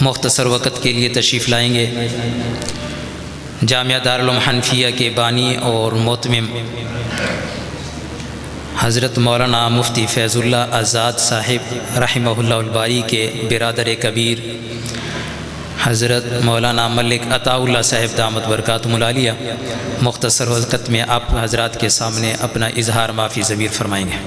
مختصر وقت کے لیے تشریف لائیں گے۔ جامعہ دارالعلوم حنفیہ کے بانی اور متمم حضرت مولانا مفتی فیض اللہ آزاد صاحب رحمہ اللہ الباری کے برادر کبیر حضرت مولانا ملک عطا اللہ صاحب دامت برکاتہم العالیہ مختصر وقت میں آپ حضرات کے سامنے اپنا اظہار معافی ضمیر فرمائیں گے۔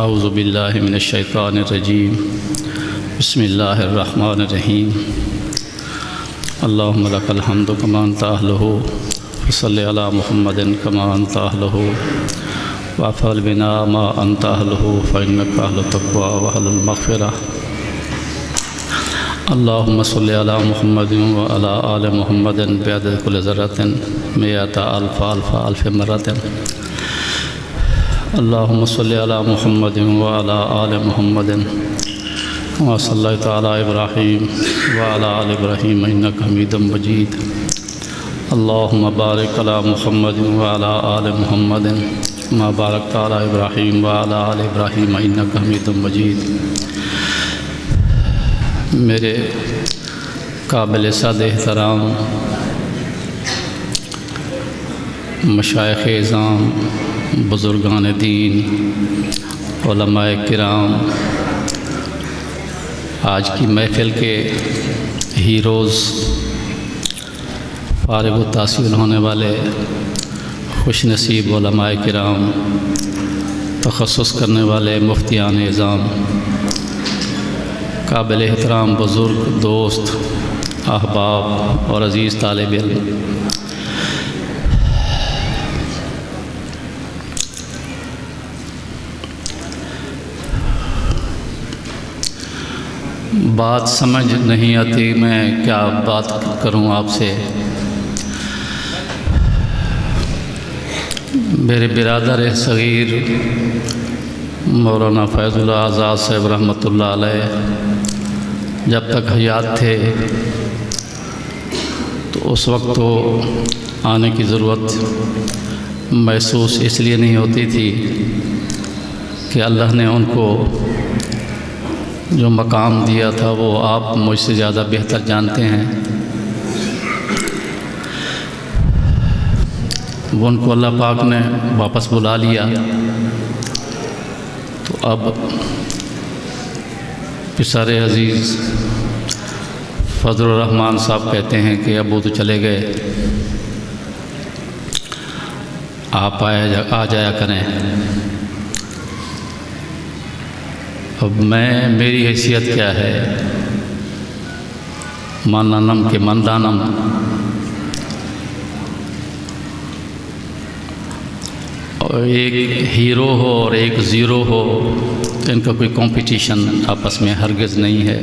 اعوذ باللہ من الشیطان الرجیم، بسم اللہ الرحمن الرحیم۔ اللہم لک الحمد کما انت اہلہ، وصلی علی محمد کما انت اہلہ، وافعل بنا ما انت اہلہ، فانک اہل التقوی واہل المغفرہ۔ اللہم صلی علی محمد وعلی آل محمد بعدد کل ذرۃ مئۃ الف الف الف مرۃ۔ اللہم صلی علی محمد وعلی آل محمد کما صلیت علی ابراہیم وعلی آل ابراہیم انک حمید مجید۔ اللہم بارک علی محمد وعلی آل محمد کما بارکت علی ابراہیم وعلی آل ابراہیم انک حمید مجید۔ میرے قابل صد احترام مشائخ اعظام، بزرگان دین، علماء کرام، آج کی محفل کے ہیروز، فارغ التحصیل ہونے والے خوش نصیب علماء کرام، تخصص کرنے والے مفتیان اعظام، قابل احترام بزرگ، دوست، احباب اور عزیز طالب علم، بات سمجھ نہیں آتی میں کیا بات کروں آپ سے۔ میرے برادر صغیر مولانا فیض اللہ آزاد صاحب رحمۃ اللہ علیہ جب تک حیات تھے تو اس وقت تو آنے کی ضرورت محسوس اس لیے نہیں ہوتی تھی کہ اللہ نے ان کو جو مقام دیا تھا وہ آپ مجھ سے زیادہ بہتر جانتے ہیں۔ وہ ان کو اللہ پاک نے واپس بلا لیا، تو اب پسر عزیز فضل الرحمن صاحب کہتے ہیں کہ اب وہ تو چلے گئے، آپ آ جایا کریں۔ اب میری حیثیت کیا ہے، ماننم کے مندانم، اور ایک ہیرو ہو اور ایک زیرو ہو، ان کا کوئی کمپٹیشن آپس میں ہرگز نہیں ہے۔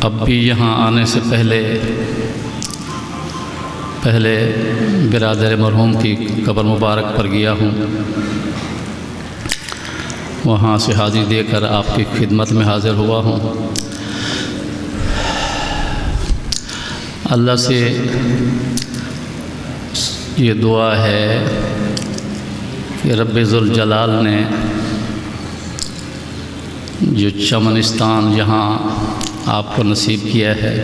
اب بھی یہاں آنے سے پہلے برادر مرحوم کی قبر مبارک پر گیا ہوں، وہاں سے حاضری دے کر آپ کی خدمت میں حاضر ہوا ہوں۔ اللہ سے یہ دعا ہے کہ رب ذوالجلال نے جو چمنستان یہاں آپ کو نصیب کیا ہے،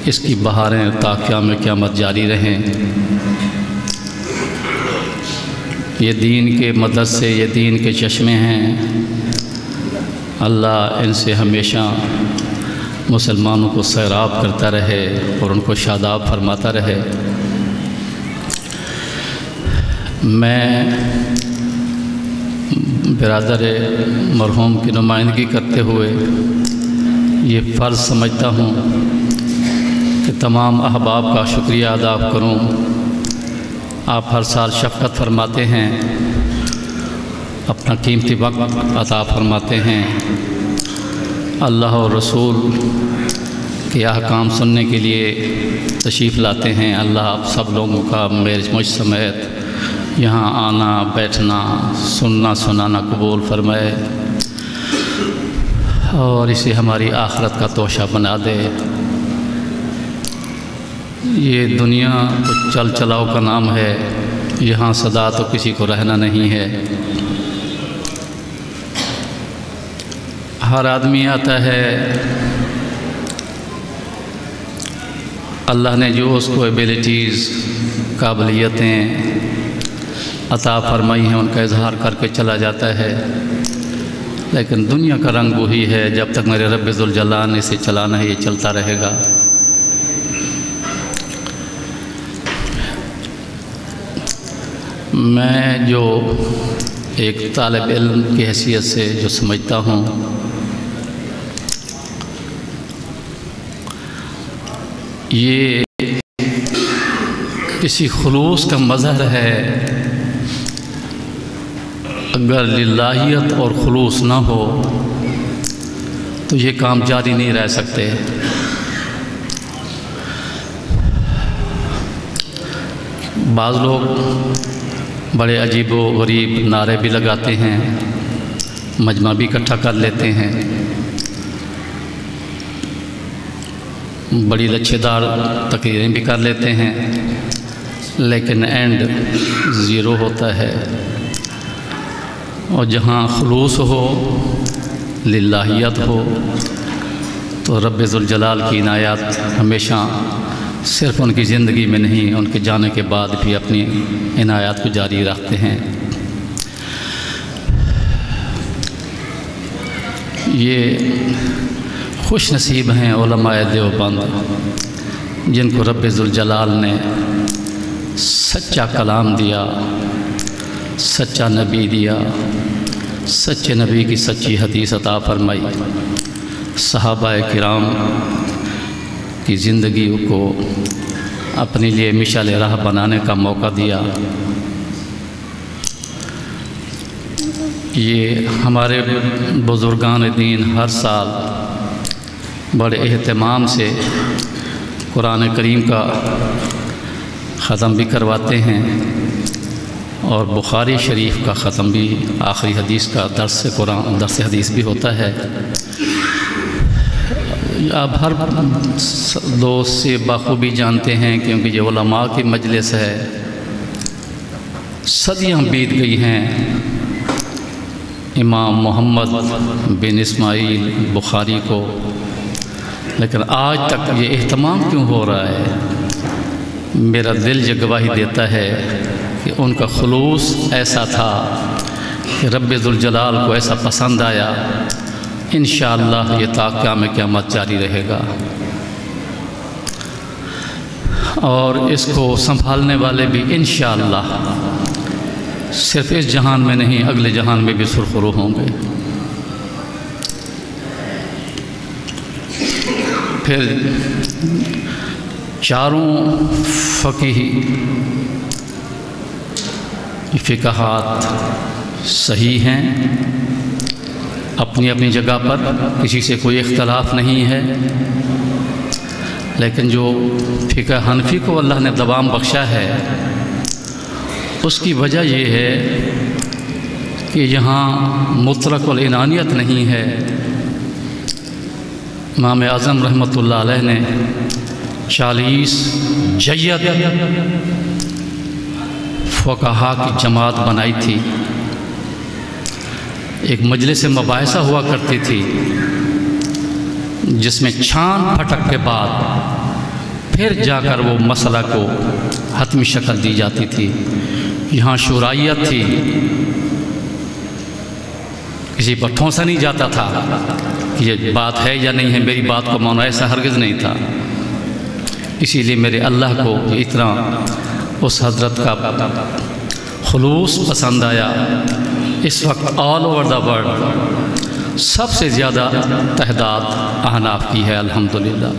اس کی بہاریں تا قیام قیامت جاری رہیں۔ یہ دین کے مدد سے، یہ دین کے چشمے ہیں، اللہ ان سے ہمیشہ مسلمانوں کو سیراب کرتا رہے اور ان کو شاداب فرماتا رہے۔ میں برادر مرحوم کی نمائندگی کرتے ہوئے یہ فرض سمجھتا ہوں کہ تمام احباب کا شکریہ ادا کروں۔ آپ ہر سال شفقت فرماتے ہیں، اپنا قیمتی وقت عطا فرماتے ہیں، اللہ اور رسول کے احکام سننے کے لیے تشریف لاتے ہیں۔ اللہ آپ سب لوگوں کا مجھ سمیت یہاں آنا، بیٹھنا، سننا سنانا قبول فرمائے۔ اور اسے ہماری آخرت کا توشہ بنا دے۔ یہ دنیا تو چل چلاؤ کا نام ہے، یہاں سدا تو کسی کو رہنا نہیں ہے۔ ہر آدمی آتا ہے، اللہ نے جو اس کو ایبیلٹیز، قابلیتیں عطا فرمائی ہیں ان کا اظہار کر کے چلا جاتا ہے، لیکن دنیا کا رنگ وہی ہے، جب تک میرے رب ذوالجلال نے اسے چلانا ہے یہ چلتا رہے گا۔ میں جو ایک طالب علم کی حیثیت سے جو سمجھتا ہوں، یہ کسی خلوص کا مظہر ہے۔ اگر للہیت اور خلوص نہ ہو تو یہ کام جاری نہیں رہ سکتے۔ بعض لوگ بڑے عجیب و غریب نعرے بھی لگاتے ہیں، مجمع بھی اکٹھا کر لیتے ہیں، بڑی لچھے دار تقریریں بھی کر لیتے ہیں، لیکن اینڈ زیرو ہوتا ہے۔ اور جہاں خلوص ہو، للہیت ہو، تو رب ذوالجلال کی عنایات ہمیشہ صرف ان کی زندگی میں نہیں، ان کے جانے کے بعد بھی اپنی عنایات کو جاری رکھتے ہیں۔ یہ خوش نصیب ہیں علماء دیوبند جن کو رب ذوالجلال نے سچا کلام دیا، سچا نبی دیا، سچے نبی کی سچی حدیث عطا فرمائی، صحابہ کرام کی زندگی کو اپنے لیے مشعل راہ بنانے کا موقع دیا۔ یہ ہمارے بزرگان دین ہر سال بڑے اہتمام سے قرآن کریم کا ختم بھی کرواتے ہیں، اور بخاری شریف کا ختم بھی، آخری حدیث کا درس حدیث بھی ہوتا ہے۔ آپ ہر دوست سے بخوبی جانتے ہیں، کیونکہ یہ علماء کی مجلس ہے، صدیاں بیت گئی ہیں امام محمد بن اسماعیل بخاری کو، لیکن آج تک یہ اہتمام کیوں ہو رہا ہے؟ میرا دل یہ گواہی دیتا ہے کہ ان کا خلوص ایسا تھا کہ رب ذوالجلال کو ایسا پسند آیا۔ انشاءاللہ یہ تا قیام قیامت جاری رہے گا، اور اس کو سنبھالنے والے بھی انشاءاللہ صرف اس جہان میں نہیں، اگلے جہان میں بھی سرخرو ہوں گے۔ پھر چاروں فقیہ فقہات صحیح ہیں، اپنی اپنی جگہ پر کسی سے کوئی اختلاف نہیں ہے، لیکن جو فقہ حنفی کو اللہ نے دوام بخشا ہے، اس کی وجہ یہ ہے کہ یہاں مطلق العنانیت نہیں ہے۔ امام اعظم رحمۃ اللہ علیہ نے 40 جید فقہا کی جماعت بنائی تھی، ایک مجلس مباحثہ ہوا کرتی تھی جس میں چھان پھٹک کے بعد پھر جا کر وہ مسئلہ کو حتمی شکل دی جاتی تھی۔ یہاں شورائیت تھی، کسی پر ٹھونسا نہیں جاتا تھا کہ یہ بات ہے یا نہیں ہے، میری بات کو مانو، ایسا ہرگز نہیں تھا۔ اسی لیے میرے اللہ کو اتنا اس حضرت کا خلوص پسند آیا۔ اس وقت آل اوور دا ورلڈ سب سے زیادہ تعداد احناف کی ہے الحمدللہ،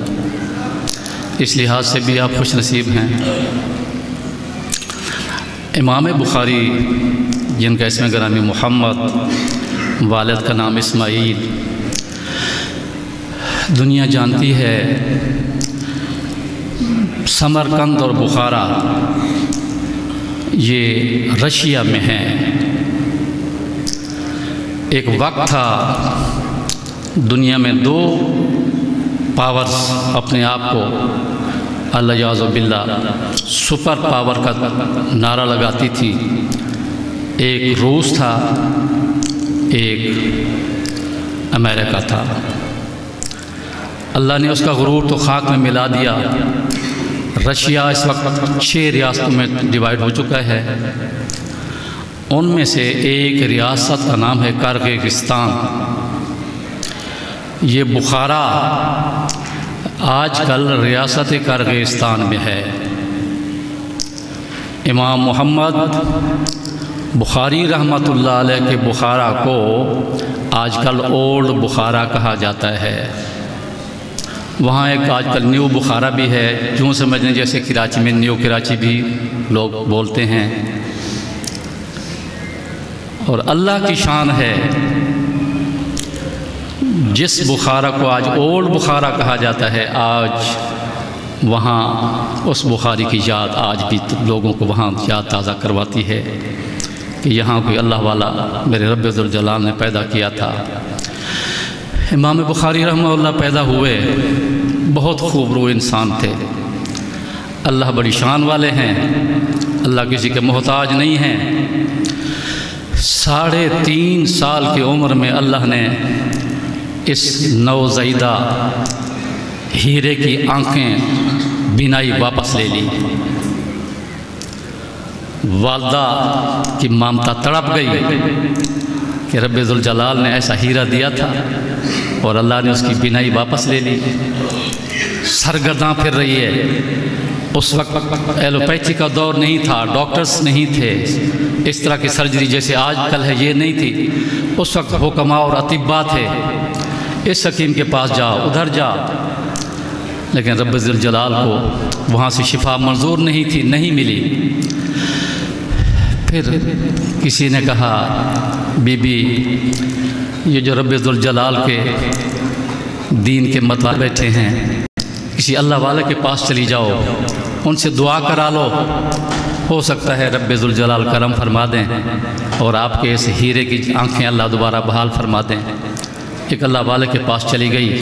اس لحاظ سے بھی آپ خوش نصیب ہیں۔ امام بخاری جن کا اسم گرامی محمد، والد کا نام اسماعیل، دنیا جانتی ہے سمرقند اور بخارا یہ رشیا میں ہیں۔ ایک وقت تھا دنیا میں دو پاورز اپنے آپ کو اللہ یعوذ باللہ سپر پاور کا نعرہ لگاتی تھی، ایک روس تھا، ایک امریکہ تھا۔ اللہ نے اس کا غرور تو خاک میں ملا دیا۔ رشیا اس وقت 6 ریاستوں میں ڈیوائیڈ ہو چکا ہے، ان میں سے ایک ریاست کا نام ہے کرغزستان۔ یہ بخارا آج کل ریاست کرغزستان میں ہے۔ امام محمد بخاری رحمۃ اللہ علیہ کے بخارا کو آج کل اولڈ بخارا کہا جاتا ہے۔ وہاں ایک آج کل نیو بخارا بھی ہے، یوں سمجھیں جیسے کراچی میں نیو کراچی بھی لوگ بولتے ہیں۔ اور اللہ کی شان ہے، جس بخارا کو آج اولڈ بخارا کہا جاتا ہے، آج وہاں اس بخاری کی یاد آج بھی لوگوں کو وہاں یاد تازہ کرواتی ہے کہ یہاں کوئی اللہ والا میرے رب ذوالجلال نے پیدا کیا تھا۔ امام بخاری رحمہ اللہ پیدا ہوئے، بہت خوبرو انسان تھے۔ اللہ بڑی شان والے ہیں، اللہ کسی کے محتاج نہیں ہیں۔ 3.5 سال کی عمر میں اللہ نے اس نوزائیدہ ہیرے کی آنکھیں بینائی واپس لے لی۔ والدہ کی ممتا تڑپ گئی کہ رب ذوالجلال نے ایسا ہیرا دیا تھا اور اللہ نے اس کی بینائی واپس لے لی۔ سرگرداں پھر رہی ہے۔ اس وقت ایلوپیتھی کا دور نہیں تھا، ڈاکٹرز نہیں تھے، اس طرح کی سرجری جیسے آج کل ہے یہ نہیں تھی۔ اس وقت حکماء اور اطباء تھے، اس حکیم کے پاس جا، ادھر جا، لیکن رب ذوالجلال کو وہاں سے شفا منظور نہیں تھی، نہیں ملی۔ پھر کسی نے کہا، بی بی یہ جو رب ذوالجلال کے دین کے متوالے بیٹھے ہیں، کسی اللہ والے کے پاس چلی جاؤ، ان سے دعا کرا لو، ہو سکتا ہے رب ذوالجلال کرم فرما دیں اور آپ کے اس ہیرے کی آنکھیں اللہ دوبارہ بحال فرما دیں۔ ایک اللہ والے کے پاس چلی گئی،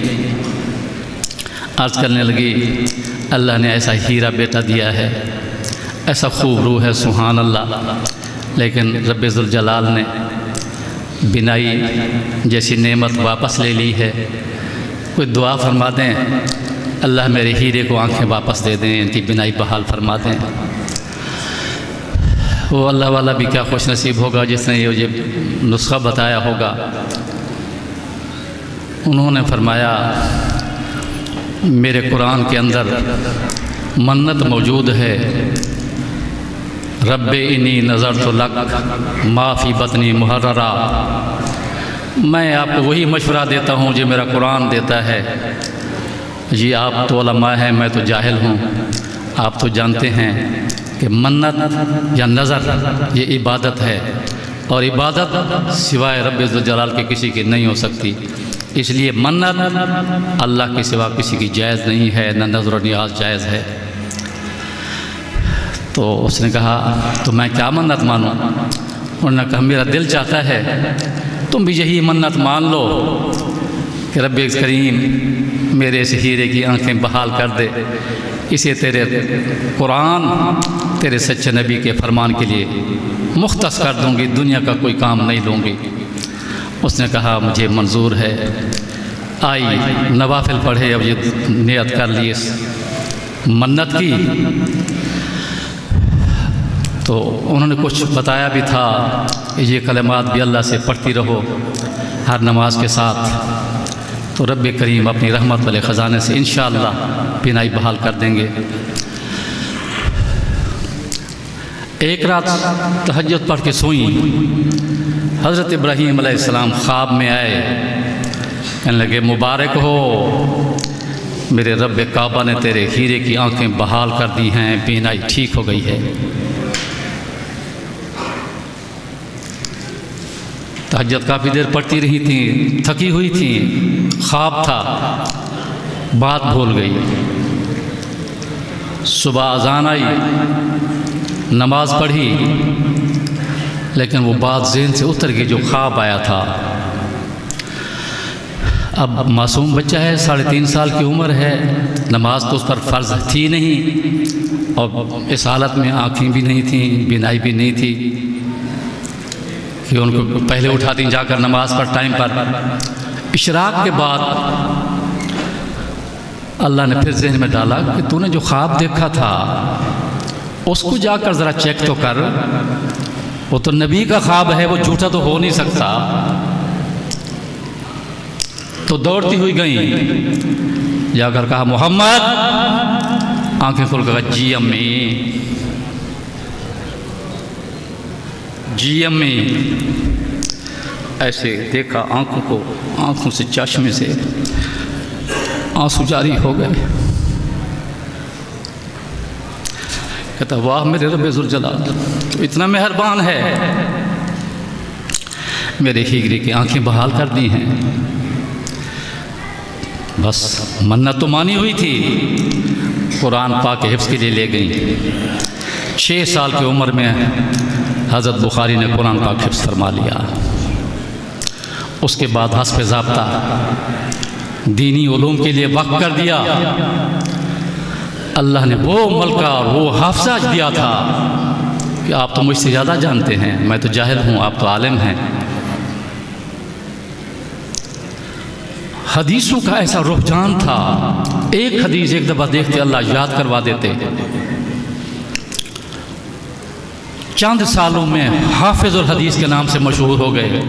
عرض کرنے لگی، اللہ نے ایسا ہیرا بیٹا دیا ہے، ایسا خوب روح ہے، سبحان اللہ، لیکن رب ذوالجلال نے بینائی جیسی نعمت واپس لے لی ہے، کوئی دعا فرما دیں، اللہ میرے ہیرے کو آنکھیں واپس دے دیں، ان کی بینائی بحال فرما دیں۔ وہ اللہ والا بھی کیا خوش نصیب ہوگا جس نے یہ نسخہ بتایا ہوگا۔ انہوں نے فرمایا، میرے قرآن کے اندر منت موجود ہے، رب انی نظرت لک ما فی بطنی محررا۔ میں آپ کو وہی مشورہ دیتا ہوں جو میرا قرآن دیتا ہے۔ جی آپ تو علماء ہیں، میں تو جاہل ہوں، آپ تو جانتے ہیں کہ منت یا نظر یہ عبادت ہے، اور عبادت سوائے رب ذوالجلال کے کسی کی نہیں ہو سکتی، اس لیے منت اللہ کے سوا کسی کی جائز نہیں ہے، نہ نظر و نیاز جائز ہے۔ تو اس نے کہا، تو میں کیا منت مانوں؟ انہوں نے کہا، میرا دل چاہتا ہے تم بھی یہی منت مان لو کہ رب کریم میرے اس ہیرے کی آنکھیں بحال کر دے، اسے تیرے قرآن، تیرے سچے نبی کے فرمان کے لیے مختص کر دوں گی، دنیا کا کوئی کام نہیں لوں گی۔ اس نے کہا، مجھے منظور ہے۔ آئی نوافل پڑھے، اب یہ نیت کر لی اس منت کی، تو انہوں نے کچھ بتایا بھی تھا کہ یہ کلمات بھی اللہ سے پڑھتی رہو ہر نماز کے ساتھ، تو رب کریم اپنی رحمت والے خزانے سے انشاءاللہ بینائی بحال کر دیں گے۔ ایک رات تہجد پڑھ کے سوئیں، حضرت ابراہیم علیہ السلام خواب میں آئے، کہنے لگے، مبارک ہو، میرے رب کعبہ نے تیرے ہیرے کی آنکھیں بحال کر دی ہیں، بینائی ٹھیک ہو گئی ہے۔ تہجد کافی دیر پڑھتی رہی تھیں، تھکی ہوئی تھیں، خواب تھا، بات بھول گئی۔ صبح اذان آئی، نماز پڑھی، لیکن وہ بات ذہن سے اتر گئی جو خواب آیا تھا۔ اب معصوم بچہ ہے، 3.5 سال کی عمر ہے، نماز تو اس پر فرض تھی نہیں، اور اس حالت میں آنکھیں بھی نہیں تھیں، بینائی بھی نہیں تھی کہ ان کو پہلے اٹھاتی جا کر نماز پر ٹائم پر۔ اشراق کے بعد اللہ نے پھر ذہن میں ڈالا کہ تو نے جو خواب دیکھا تھا اس کو جا کر ذرا چیک تو کر، وہ تو نبی کا خواب ہے، وہ جھوٹا تو ہو نہیں سکتا۔ تو دوڑتی ہوئی گئیں، جا کر کہا محمد، آنکھیں کھول کر کہا جی امی، جی امی۔ ایسے دیکھا آنکھوں کو، آنکھوں سے چشمے سے آنسو جاری ہو گئے۔ کہتا واہ میرے رب ذوالجلال، تو اتنا مہربان ہے، میرے ہیگری کی آنکھیں بحال کر دی ہیں۔ بس منت تو مانی ہوئی تھی، قرآن پاک کے حفظ کے لیے لے گئیں۔ 6 سال کی عمر میں حضرت بخاری نے قرآن پاک حفظ فرما لیا۔ اس کے بعد حسب ضابطہ دینی علوم کے لیے وقف کر دیا۔ اللہ نے وہ ملکہ اور وہ حافظہ دیا تھا کہ آپ تو مجھ سے زیادہ جانتے ہیں، میں تو جاہل ہوں، آپ تو عالم ہیں۔ حدیثوں کا ایسا رجحان تھا، ایک حدیث ایک دفعہ دیکھتے اللہ یاد کروا دیتے۔ چند سالوں میں حافظ الحدیث کے نام سے مشہور ہو گئے،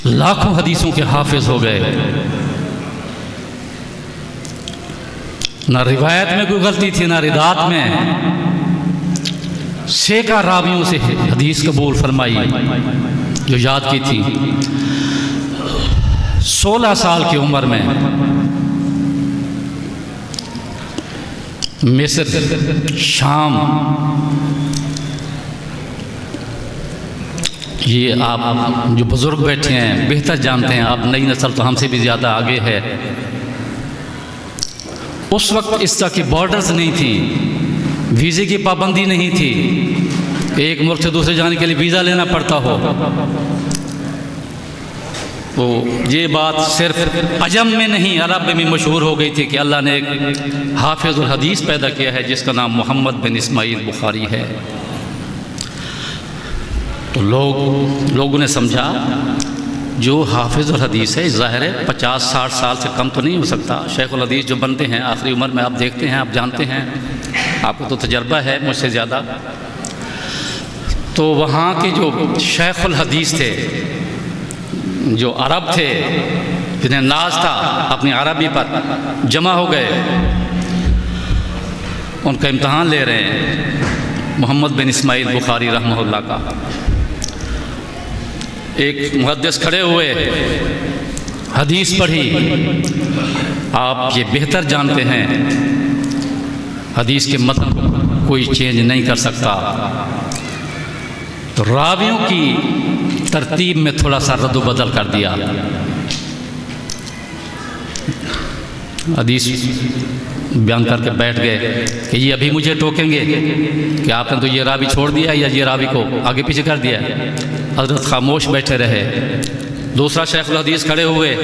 لاکھوں حدیثوں کے حافظ ہو گئے۔ نہ روایت میں کوئی غلطی تھی، نہ ردات میں۔ سینکڑوں راویوں سے حدیث قبول فرمائی جو یاد کی تھی۔ 16 سال کی عمر میں مصر، شام، یہ آپ جو بزرگ بیٹھے ہیں بہتر جانتے ہیں، آپ نئی نسل تو ہم سے بھی زیادہ آگے ہے۔ اس وقت اس طرح کی بارڈرز نہیں تھیں، ویزے کی پابندی نہیں تھی، ایک ملک سے دوسرے جانے کے لیے ویزا لینا پڑتا ہو۔ تو یہ بات صرف عجم میں نہیں، عرب میں بھی مشہور ہو گئی تھی کہ اللہ نے ایک حافظ الحدیث پیدا کیا ہے جس کا نام محمد بن اسماعیل بخاری ہے۔ تو لوگوں نے سمجھا جو حافظ الحدیث ہے ظاہر ہے 50-60 سال سے کم تو نہیں ہو سکتا۔ شیخ الحدیث جو بنتے ہیں آخری عمر میں، آپ دیکھتے ہیں، آپ جانتے ہیں، آپ کو تو تجربہ ہے مجھ سے زیادہ۔ تو وہاں کے جو شیخ الحدیث تھے، جو عرب تھے، جنہیں ناز تھا اپنی عربی پر، جمع ہو گئے، ان کا امتحان لے رہے ہیں محمد بن اسماعیل بخاری رحمہ اللہ کا۔ ایک محدث کھڑے ہوئے، حدیث پڑھی۔ آپ یہ بہتر جانتے ہیں حدیث کے متن کوئی چینج نہیں کر سکتا، تو راویوں کی ترتیب میں تھوڑا سا رد و بدل کر دیا۔ حدیث بیان کر کے بیٹھ گئے کہ یہ ابھی مجھے ٹوکیں گے کہ آپ نے تو یہ راوی چھوڑ دیا یا یہ راوی کو آگے پیچھے کر دیا۔ حضرت خاموش بیٹھے رہے۔ دوسرا شیخ الحدیث کھڑے ہوئے،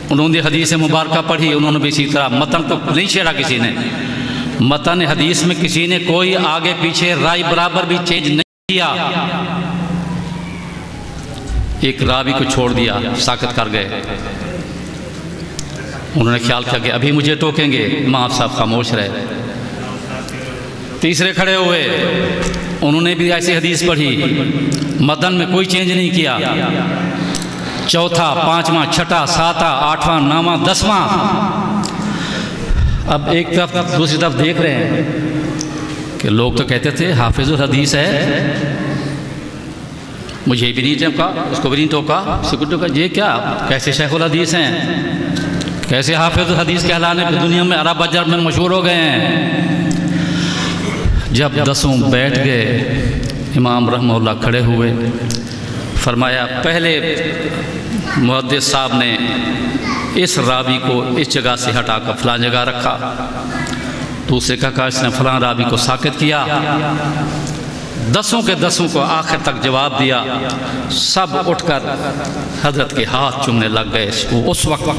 انہوں نے حدیث مبارکہ پڑھی، انہوں نے بھی اسی طرح متن تو نہیں چھیڑا کسی نے، متن حدیث میں کسی نے کوئی آگے پیچھے رائے برابر بھی چینج نہیں کیا۔ ایک راوی کو چھوڑ دیا، ساکت کر گئے۔ انہوں نے خیال کیا کہ ابھی مجھے ٹوکیں گے، امام صاحب خاموش رہے۔ تیسرے کھڑے ہوئے، انہوں نے بھی ایسی حدیث پڑھی، متن میں کوئی چینج نہیں کیا۔ چوتھا، پانچواں، چھٹا، ساتواں، آٹھواں، نواں، 10واں۔ اب ایک طرف دوسری طرف دیکھ رہے ہیں کہ لوگ تو کہتے تھے حافظ الحدیث ہے، مجھے بھی نہیں ٹوکا، اس کو بھی نہیں ٹوکا، اس کو ٹوکا، یہ کیا کیسے شیخ الحدیث ہیں، کیسے حافظ الحدیث کہلانے پہ دنیا میں عرب اجم میں مشہور ہو گئے ہیں۔ جب 10 بیٹھ گئے، امام رحمہ اللہ کھڑے ہوئے، فرمایا پہلے محدث صاحب نے اس راوی کو اس جگہ سے ہٹا کر فلاں جگہ رکھا، دوسرے کا کہا اس نے فلاں راوی کو ساکت کیا، 10 کے 10 کو آخر تک جواب دیا، سب اٹھ کر حضرت کے ہاتھ چومنے لگ گئے۔ اس وقت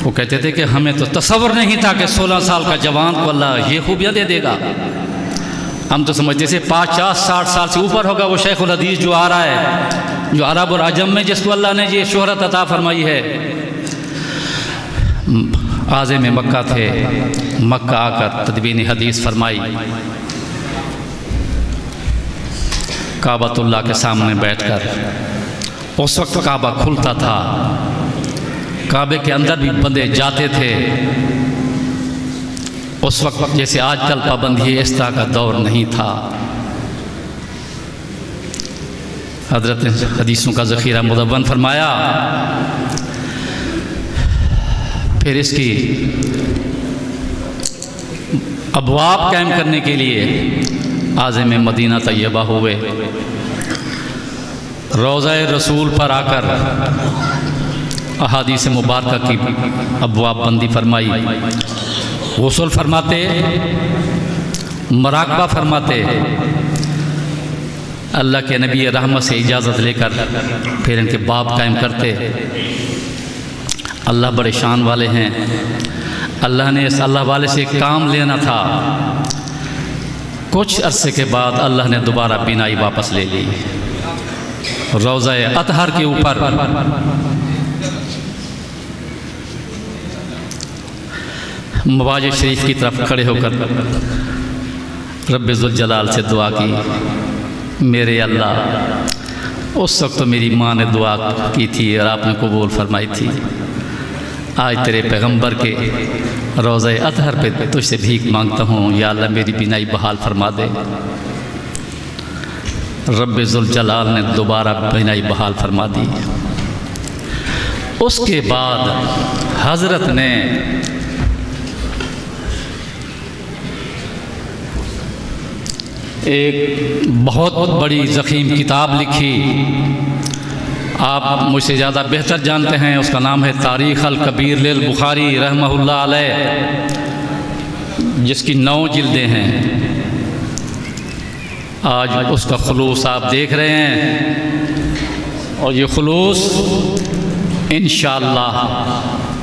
وہ کہتے تھے کہ ہمیں تو تصور نہیں تھا کہ 16 سال کا جوان کو اللہ یہ خوبیاں دے دے گا۔ ہم تو سمجھتے تھے 50-60 سال سے اوپر ہوگا وہ شیخ الحدیث جو آ رہا ہے، جو عرب اور عجم میں جس کو اللہ نے یہ شہرت عطا فرمائی ہے۔ عازم مکہ تھے، مکہ آ کر تدوین حدیث فرمائی، کعبۃ اللہ کے سامنے بیٹھ کر، اس وقت کعبہ کھلتا تھا، کعبے کے اندر بھی بندے جاتے تھے۔ اس وقت جیسے آج کل پابندی اس طرح کا دور نہیں تھا۔ حضرت نے حدیثوں کا ذخیرہ مدون فرمایا، پھر اس کی ابواب قائم کرنے کے لیے عازم مدینہ طیبہ ہوئے، روضہ رسول پر آ کر احادیث مبارکہ کی ابواب بندی فرمائی، غسل فرماتے، مراقبہ فرماتے، اللہ کے نبی رحمت سے اجازت لے کر پھر ان کے باب قائم کرتے۔ اللہ بڑے شان والے ہیں، اللہ نے اس اللہ والے سے کام لینا تھا، کچھ عرصے کے بعد اللہ نے دوبارہ بینائی واپس لے لی۔ روضہ اطہر کے اوپر مواجہ شریف کی طرف کھڑے ہو کر رب ذوالجلال سے دعا کی، میرے اللہ، اس وقت تو میری ماں نے دعا کی تھی اور آپ نے قبول فرمائی تھی، آج تیرے پیغمبر کے روضہ اطہر پہ تجھ سے بھیک مانگتا ہوں، یا اللہ میری بینائی بحال فرما دے۔ رب ذوالجلال نے دوبارہ بینائی بحال فرما دی۔ اس کے بعد حضرت نے ایک بہت بڑی ضخیم کتاب لکھی، آپ مجھ سے زیادہ بہتر جانتے ہیں، اس کا نام ہے تاریخ الکبیر للبخاری رحمہ اللہ علیہ، جس کی 9 جلدیں ہیں۔ آج اس کا خلوص آپ دیکھ رہے ہیں، اور یہ خلوص انشاءاللہ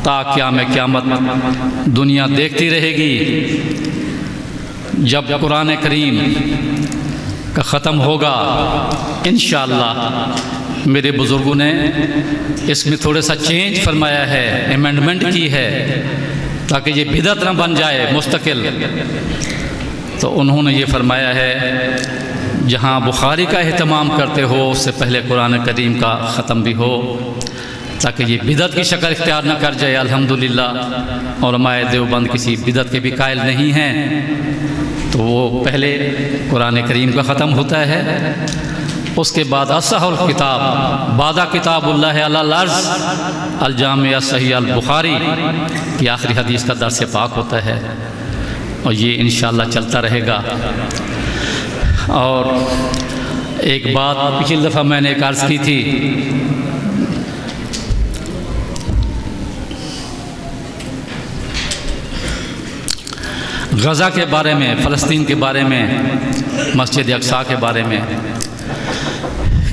تا قیام قیامت دنیا دیکھتی رہے گی۔ جب قرآن کریم کا ختم ہوگا انشاءاللہ، میرے بزرگوں نے اس میں تھوڑا سا چینج فرمایا ہے، امینڈمنٹ کی ہے، تاکہ یہ بدعت نہ بن جائے مستقل۔ تو انہوں نے یہ فرمایا ہے، جہاں بخاری کا اہتمام کرتے ہو اس سے پہلے قرآن کریم کا ختم بھی ہو، تاکہ یہ بدعت کی شکل اختیار نہ کر جائے۔ الحمدللہ علماء دیوبند کسی بدعت کے بھی قائل نہیں ہیں، تو وہ پہلے قرآن کریم کا ختم ہوتا ہے، اس کے بعد اصح الکتاب بعد کتاب اللہ علی الارض الجامع صحیح البخاری کی آخری حدیث کا درس پاک ہوتا ہے، اور یہ انشاءاللہ چلتا رہے گا۔ اور ایک بات پچھلی دفعہ میں نے ایک عرض کی تھی، غزہ کے بارے میں، فلسطین کے بارے میں، مسجد اقصیٰ کے بارے میں،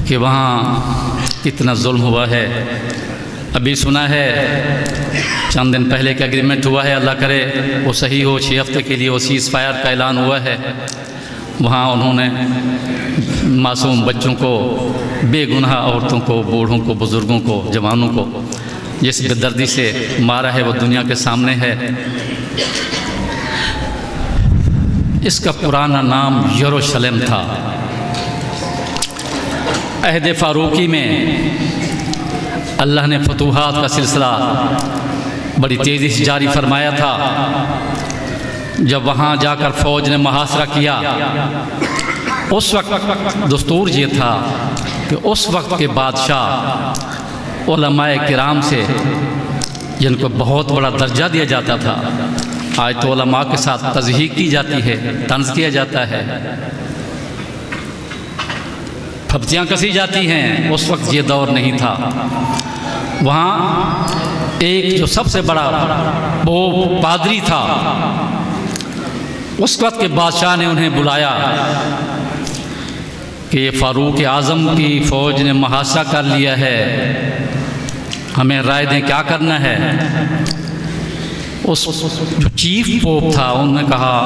کہ وہاں کتنا ظلم ہوا ہے۔ ابھی سنا ہے چند دن پہلے کہ اگریمنٹ ہوا ہے، اللہ کرے وہ صحیح ہو، 6 ہفتے کے لیے وہ سیز فائر کا اعلان ہوا ہے۔ وہاں انہوں نے معصوم بچوں کو، بے گناہ عورتوں کو، بوڑھوں کو، بزرگوں کو، جوانوں کو جس بے دردی سے مارا ہے وہ دنیا کے سامنے ہے۔ اس کا پرانا نام یروشلم تھا۔ عہد فاروقی میں اللہ نے فتوحات کا سلسلہ بڑی تیزی سے جاری فرمایا تھا۔ جب وہاں جا کر فوج نے محاصرہ کیا، اس وقت دستور یہ تھا کہ اس وقت کے بادشاہ علماء کرام سے، جن کو بہت بڑا درجہ دیا جاتا تھا، آج تو علماء کے ساتھ تضحیق کی جاتی ہے، طنز کیا جاتا ہے، پھپتیاں کسی جاتی ہیں، اس وقت یہ دور نہیں تھا۔ وہاں ایک جو سب سے بڑا وہ پادری تھا، اس وقت کے بادشاہ نے انہیں بلایا کہ یہ فاروق اعظم کی فوج نے محاصرہ کر لیا ہے، ہمیں رائے دیں کیا کرنا ہے۔ اس جو چیف پوپ تھا انہوں نے کہا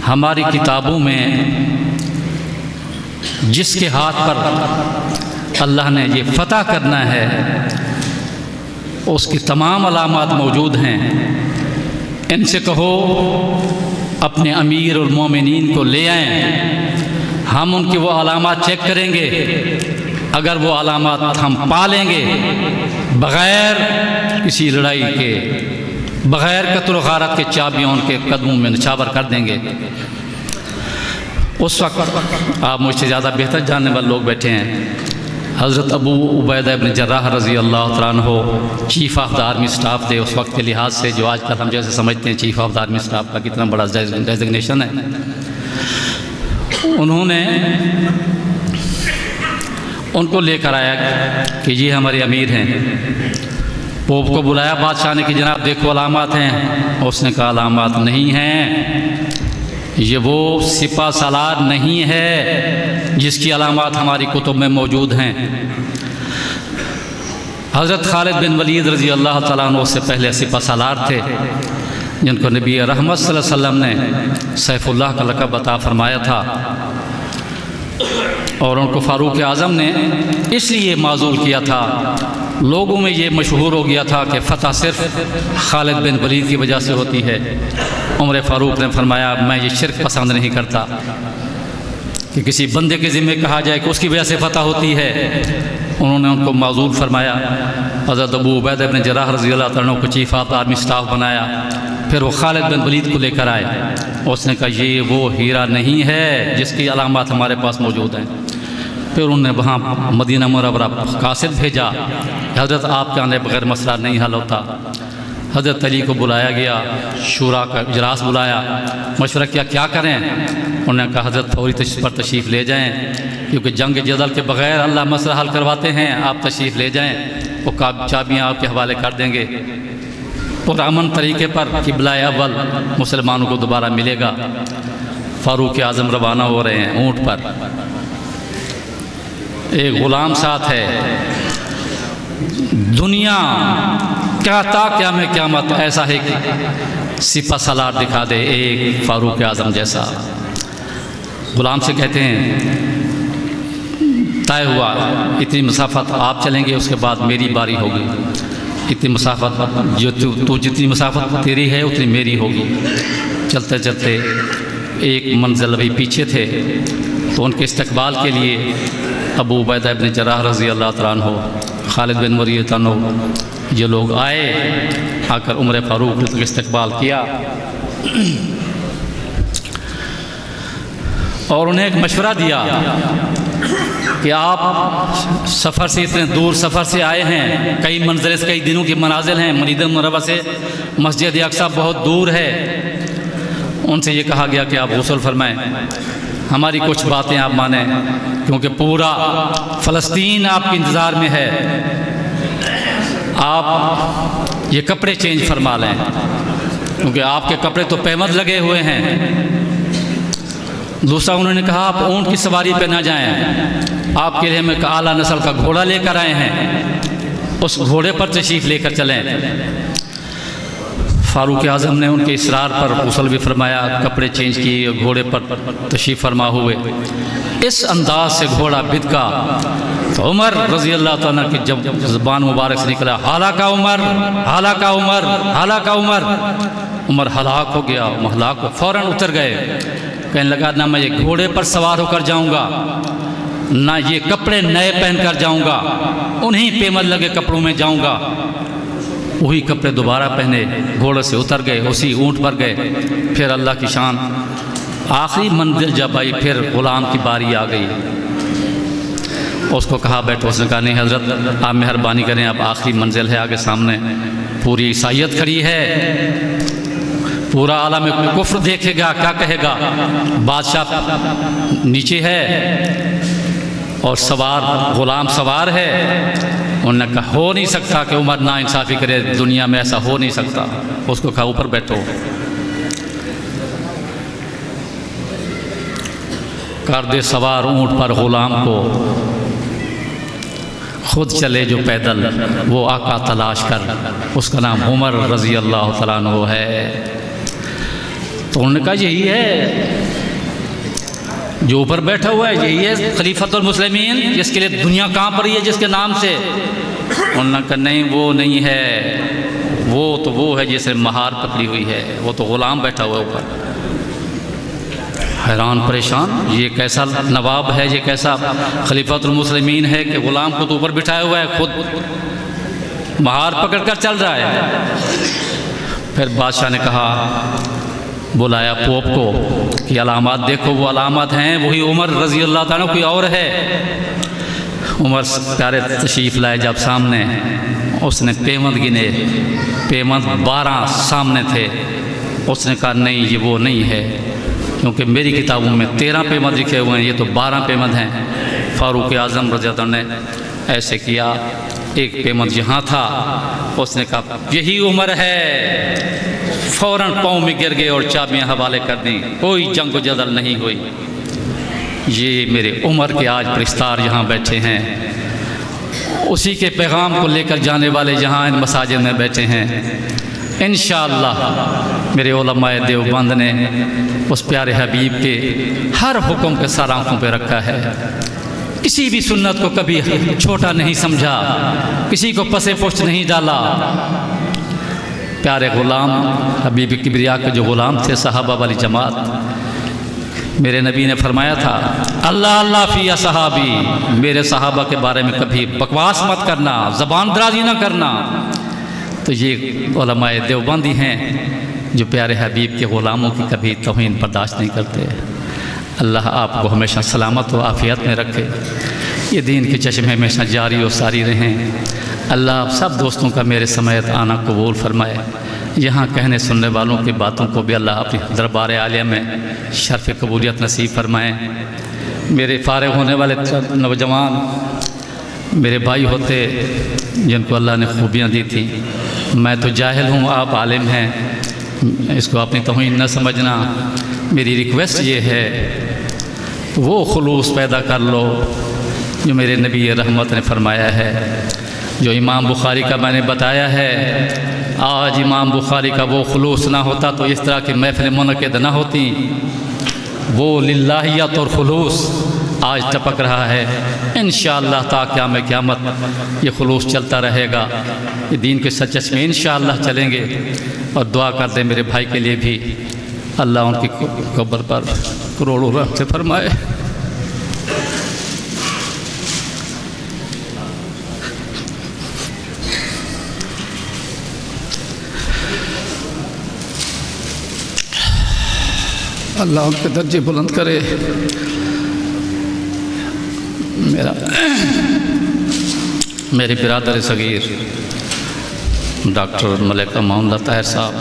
ہماری کتابوں میں جس کے ہاتھ پر اللہ نے یہ فتح کرنا ہے اس کی تمام علامات موجود ہیں، ان سے کہو اپنے امیر المومنین کو لے آئیں، ہم ان کی وہ علامات چیک کریں گے، اگر وہ علامات ہم پا لیں گے بغیر کسی لڑائی کے، بغیر قتل و غارت کے چابیاں ان کے قدموں میں نچھاور کر دیں گے۔ اس وقت آپ مجھ سے زیادہ بہتر جاننے والے لوگ بیٹھے ہیں، حضرت ابو عبیدہ ابن جراح رضی اللہ تعالیٰ عنہ chief of the army staff تھے اس وقت کے لحاظ سے، جو آج کل ہم جیسے سمجھتے ہیں chief of the army staff کا کتنا بڑا ڈیزگنیشن ہے۔ انہوں نے ان کو لے کر آیا کہ یہ ہمارے امیر ہیں، پوپ کو بلایا بادشاہ نے کہ جناب دیکھو علامات ہیں، اس نے کہا علامات نہیں ہیں، یہ وہ سپہ سالار نہیں ہے جس کی علامات ہماری کتب میں موجود ہیں۔ حضرت خالد بن ولید رضی اللہ تعالیٰ عنہ سے پہلے سپہ سالار تھے، جن کو نبی رحمت صلی اللہ علیہ وسلم نے سیف اللہ کا لقب عطا فرمایا تھا، اور ان کو فاروق اعظم نے اس لیے معزول کیا تھا، لوگوں میں یہ مشہور ہو گیا تھا کہ فتح صرف خالد بن ولید کی وجہ سے ہوتی ہے۔ عمر فاروق نے فرمایا میں یہ شرک پسند نہیں کرتا کہ کسی بندے کے ذمہ کہا جائے کہ اس کی وجہ سے فتح ہوتی ہے۔ انہوں نے ان کو معزول فرمایا، حضرت ابو عبیدہ بن جراح رضی اللہ تعالیٰ عنہ کو چیف آف آرمی سٹاف بنایا، پھر وہ خالد بن ولید کو لے کر آئے، اس نے کہا یہ وہ ہیرا نہیں ہے جس کی علامات ہمارے پاس موجود ہیں۔ پھر انہوں نے وہاں مدینہ منورہ قاصد بھیجا، حضرت آپ کے آنے بغیر مسئلہ نہیں حل ہوتا۔ حضرت علی کو بلایا گیا، شورا کا اجلاس بلایا، مشورہ کیا کیا کریں، انہوں نے کہا حضرت فوری پر تشریف لے جائیں، کیونکہ جنگ جدل کے بغیر اللہ مسئلہ حل کرواتے ہیں، آپ تشریف لے جائیں، وہ چابیاں آپ کے حوالے کر دیں گے، پرامن طریقے پر قبلہ اول مسلمانوں کو دوبارہ ملے گا۔ فاروق اعظم روانہ ہو رہے ہیں اونٹ پر، ایک غلام ساتھ ہے، دنیا کیا تا قیامت ایسا ہے کہ سپہ سالار دکھا دے ایک فاروق اعظم جیسا۔ غلام سے کہتے ہیں طے ہوا اتنی مسافت آپ چلیں گے، اس کے بعد میری باری ہوگی، اتنی مسافت جو تو جتنی مسافت تیری ہے اتنی میری ہوگی۔ چلتے چلتے ایک منزل ابھی پیچھے تھے تو ان کے استقبال کے لیے ابو عبیدہ ابن جراح رضی اللہ تعالیٰ عنہ، خالد بن ولید عنہ، یہ لوگ آئے، آ کر عمر فاروق نے استقبال کیا اور انہیں ایک مشورہ دیا کہ آپ سفر سے اتنے دور سفر سے آئے ہیں، کئی منزل سے کئی دنوں کی منازل ہیں، مدینہ منورہ سے مسجد اقصیٰ بہت دور ہے۔ ان سے یہ کہا گیا کہ آپ غسل فرمائیں، ہماری کچھ باتیں آپ مانیں، کیونکہ پورا فلسطین آپ کے انتظار میں ہے، آپ یہ کپڑے چینج فرما لیں، کیونکہ آپ کے کپڑے تو پیمد لگے ہوئے ہیں۔ دوسرا انہوں نے کہا آپ اونٹ کی سواری پہ نہ جائیں، آپ کے لیے ہم ایک اعلیٰ نسل کا گھوڑا لے کر آئے ہیں، اس گھوڑے پر تشریف لے کر چلیں۔ فاروق اعظم نے ان کے اصرار پر غسل بھی فرمایا، کپڑے چینج کیے، گھوڑے پر تشریف فرما ہوئے، اس انداز سے گھوڑا بھدکا تو عمر رضی اللہ تعالیٰ کی جب زبان مبارک سے نکلا ہلاکا عمر، ہلاکا عمر، ہلاکا عمر، عمر ہلاک ہو گیا، ہلاک ہو فوراً اتر گئے، کہنے لگا نہ میں یہ گھوڑے پر سوار ہو کر جاؤں گا، نہ یہ کپڑے نئے پہن کر جاؤں گا، انہیں پیمد لگے کپڑوں میں جاؤں گا۔ وہی کپڑے دوبارہ پہنے، گھوڑے سے اتر گئے، اسی اونٹ پر گئے۔ پھر اللہ کی شان، آخری منزل جب آئی پھر غلام کی باری آ گئی، اس کو کہا بیٹھو، اس نے کہا نہیں حضرت آپ مہربانی کریں، اب آخری منزل ہے آگے سامنے، پوری عیسائیت کھڑی ہے، پورا عالم کفر دیکھے گا، کیا کہے گا، بادشاہ نیچے ہے اور سوار غلام سوار ہے۔ انہوں نے کہا ہو نہیں سکتا کہ عمر نا انصافی کرے، دنیا میں ایسا ہو نہیں سکتا، اس کو کہا اوپر بیٹھو۔ کر دے سوار اونٹ پر غلام کو، خود چلے جو پیدل وہ آقا تلاش کر، اس کا نام عمر رضی اللہ تعالیٰ عنہ ہے۔ تو انہوں نے کہا یہی ہے جو اوپر بیٹھا ہوا ہے، یہی ہے خلیفۃ المسلمین، جس کے لیے دنیا کہاں پر ہے، جس کے نام سے؟ انہوں نے کہا نہیں وہ نہیں ہے، وہ ہے جس نے مہار پکڑی ہوئی ہے، وہ تو غلام بیٹھا ہوا ہے اوپر۔ حیران پریشان، یہ کیسا نواب ہے، یہ کیسا خلیفۃ المسلمین ہے کہ غلام کو تو اوپر بٹھایا ہوا ہے، خود مہار پکڑ کر چل رہا ہے۔ پھر بادشاہ نے کہا، بلایا پوپ کو کہ علامات دیکھو، وہ علامات ہیں وہی عمر رضی اللہ تعالیٰ، کوئی اور ہے؟ عمر پیارے تشریف لائے جب سامنے، اس نے پیمند گنے، پیمند 12 سامنے تھے۔ اس نے کہا نہیں یہ وہ نہیں ہے، کیونکہ میری کتابوں میں 13 پیمند لکھے ہوئے ہیں، یہ تو 12 پیمند ہیں۔ فاروق اعظم رضی اللہ عنہ نے ایسے کیا، ایک پیمند یہاں تھا، اس نے کہا یہی عمر ہے، فوراً پاؤں میں گر گئے اور چابیاں حوالے کر دیں، کوئی جنگ و جدل نہیں ہوئی۔ یہ میرے عمر کے آج پرستار یہاں بیٹھے ہیں، اسی کے پیغام کو لے کر جانے والے یہاں ان مساجد میں بیٹھے ہیں۔ انشاءاللہ میرے علماء دیوبند نے اس پیارے حبیب کے ہر حکم کے سر آنکھوں پہ رکھا ہے، کسی بھی سنت کو کبھی چھوٹا نہیں سمجھا، کسی کو پس پشت نہیں ڈالا۔ پیارے غلام حبیب کبریا کے جو غلام تھے، صحابہ والی جماعت، میرے نبی نے فرمایا تھا اللہ اللہ فی صحابی، میرے صحابہ کے بارے میں کبھی بکواس مت کرنا، زبان درازی نہ کرنا۔ تو یہ علماء دیوبندی ہیں جو پیارے حبیب کے غلاموں کی کبھی توہین برداشت نہیں کرتے۔ اللہ آپ کو ہمیشہ سلامت و عافیت میں رکھے، یہ دین کے چشمے ہمیشہ جاری و ساری رہیں۔ اللہ آپ سب دوستوں کا میرے سمیت آنا قبول فرمائے، یہاں کہنے سننے والوں کی باتوں کو بھی اللہ اپنی دربار عالیہ میں شرف قبولیت نصیب فرمائیں۔ میرے فارغ ہونے والے نوجوان میرے بھائی ہوتے جن کو اللہ نے خوبیاں دی تھیں، میں تو جاہل ہوں، آپ عالم ہیں، اس کو اپنی توہین نہ سمجھنا۔ میری ریکویسٹ یہ ہے وہ خلوص پیدا کر لو جو میرے نبی رحمت نے فرمایا ہے، جو امام بخاری کا میں نے بتایا ہے۔ آج امام بخاری کا وہ خلوص نہ ہوتا تو اس طرح کی محفل منعقد نہ ہوتی۔ وہ للہیت اور خلوص آج ٹپک رہا ہے، انشاءاللہ تا قیام قیامت یہ خلوص چلتا رہے گا، یہ دین کے سچ میں انشاءاللہ چلیں گے۔ اور دعا کر دیں میرے بھائی کے لیے بھی، اللہ ان کی قبر پر کروڑوں رحمت فرمائے۔ اللہ ان کے درجے بلند کرے۔ میرے برادر صغیر ڈاکٹر ملک امان اللہ طاہر صاحب،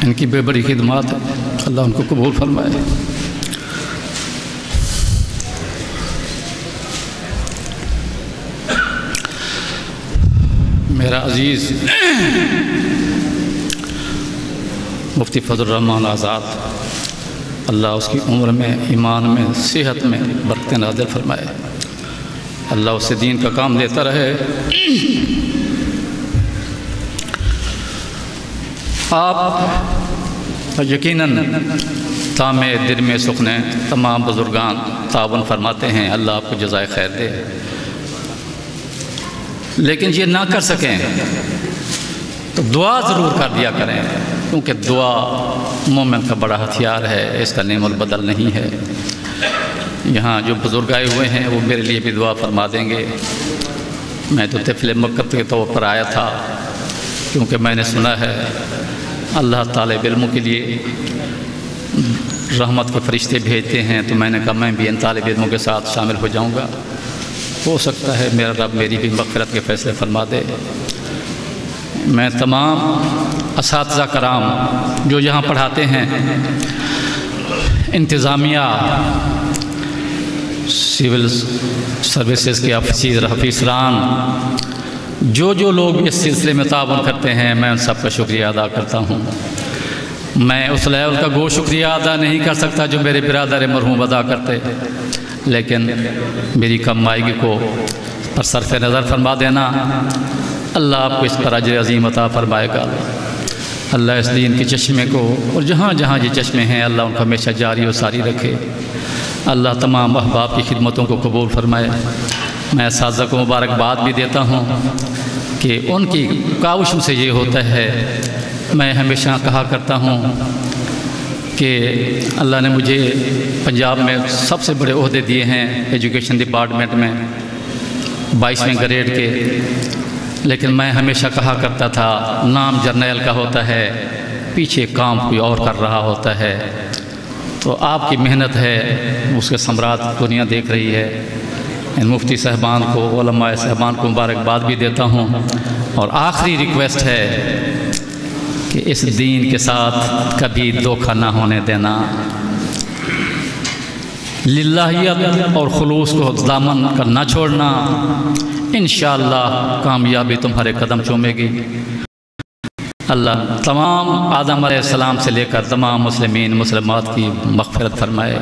ان کی بے بڑی خدمات ہے، اللہ ان کو قبول فرمائے۔ میرا عزیز مفتی فضل الرحمان آزاد، اللہ اس کی عمر میں، ایمان میں، صحت میں برکت نازل فرمائے، اللہ اس سے دین کا کام لیتا رہے۔ آپ یقیناً تام دل میں سکنے تمام بزرگان تعاون فرماتے ہیں، اللہ آپ کو جزائے خیر دے، لیکن یہ نہ کر سکیں تو دعا ضرور کر دیا کریں، کیونکہ دعا مومن کا بڑا ہتھیار ہے، اس کا نعم البدل نہیں ہے۔ یہاں جو بزرگ آئے ہوئے ہیں وہ میرے لیے بھی دعا فرما دیں گے۔ میں تو طفل مکہ کے طور پر آیا تھا، کیونکہ میں نے سنا ہے اللہ طالب علموں کے لیے رحمت کے فرشتے بھیجتے ہیں، تو میں نے کہا میں بھی ان طالب علموں کے ساتھ شامل ہو جاؤں گا، ہو سکتا ہے میرا رب میری بھی مغفرت کے فیصلے فرما دے۔ میں تمام اساتذہ کرام جو یہاں پڑھاتے ہیں، انتظامیہ، سول سروسز کے افسران، جو لوگ اس سلسلے میں تعاون کرتے ہیں، میں ان سب کا شکریہ ادا کرتا ہوں۔ میں اس لیول کا گو شکریہ ادا نہیں کر سکتا جو میرے برادر مرحوم ادا کرتے، لیکن میری کم مائیگی کو پر صرف نظر فرما دینا، اللہ آپ کو اس پر اجر عظیم عطا فرمائے گا۔ اللہ اس دین کے چشمے کو اور جہاں جہاں یہ چشمے ہیں اللہ ان کو ہمیشہ جاری و ساری رکھے۔ اللہ تمام احباب کی خدمتوں کو قبول فرمائے۔ میں اساتذہ کو مبارکباد بھی دیتا ہوں کہ ان کی کاوشوں سے یہ ہوتا ہے۔ میں ہمیشہ کہا کرتا ہوں کہ اللہ نے مجھے پنجاب میں سب سے بڑے عہدے دیے ہیں ایجوکیشن ڈپارٹمنٹ میں 22ویں گریڈ کے، لیکن میں ہمیشہ کہا کرتا تھا نام جرنیل کا ہوتا ہے، پیچھے کام کوئی اور کر رہا ہوتا ہے۔ تو آپ کی محنت ہے، اس کے ثمرات دنیا دیکھ رہی ہے۔ ان مفتی صاحبان کو، علماء صاحبان کو مبارکباد بھی دیتا ہوں، اور آخری ریکویسٹ ہے کہ اس دین کے ساتھ کبھی دھوکہ نہ ہونے دینا، للہیت اور خلوص کو دامن کر نہ چھوڑنا، انشاءاللہ کامیابی تمہارے قدم چومے گی۔ اللہ تمام آدم علیہ السلام سے لے کر تمام مسلمین مسلمات کی مغفرت فرمائے۔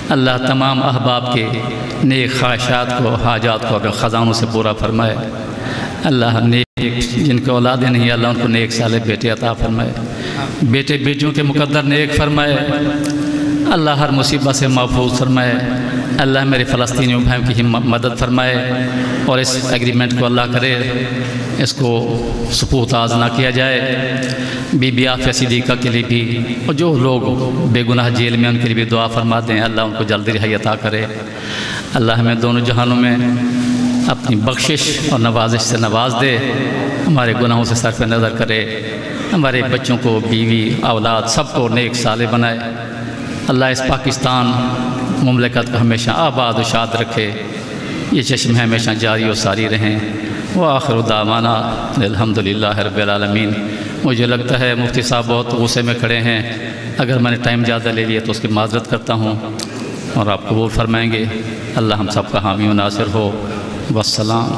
اللہ تمام احباب کے نیک خواہشات کو، حاجات کو اپنے خزانوں سے پورا فرمائے۔ اللہ نیک جن کے اولادیں نہیں اللہ ان کو نیک صالح بیٹے عطا فرمائے، بیٹے بیٹیوں کے مقدر نیک فرمائے۔ اللہ ہر مصیبت سے محفوظ فرمائے۔ اللہ میرے فلسطینی بھائیوں کی مدد فرمائے، اور اس ایگریمنٹ کو اللہ کرے اس کو سپوت آز نہ کیا جائے۔ بی بی عافیہ صدیقہ کے لیے بھی، اور جو لوگ بے گناہ جیل میں ان کے لیے بھی دعا فرما دیں، اللہ ان کو جلدی رہائی عطا کرے۔ اللہ ہمیں دونوں جہانوں میں اپنی بخشش اور نوازش سے نواز دے، ہمارے گناہوں سے صرف نظر کرے، ہمارے بچوں کو، بیوی، اولاد سب کو نیک صالح بنائے۔ اللہ اس پاکستان مملکت کو ہمیشہ آباد و شاد رکھے، یہ چشمے ہمیشہ جاری و ساری رہیں۔ وآخر دعوانا الحمدللہ رب العالمین۔ مجھے لگتا ہے مفتی صاحب بہت غصے میں کھڑے ہیں، اگر میں نے ٹائم زیادہ لے لیا تو اس کی معذرت کرتا ہوں، اور آپ قبول فرمائیں گے۔ اللہ ہم سب کا حامی و ناصر ہو۔ والسلام۔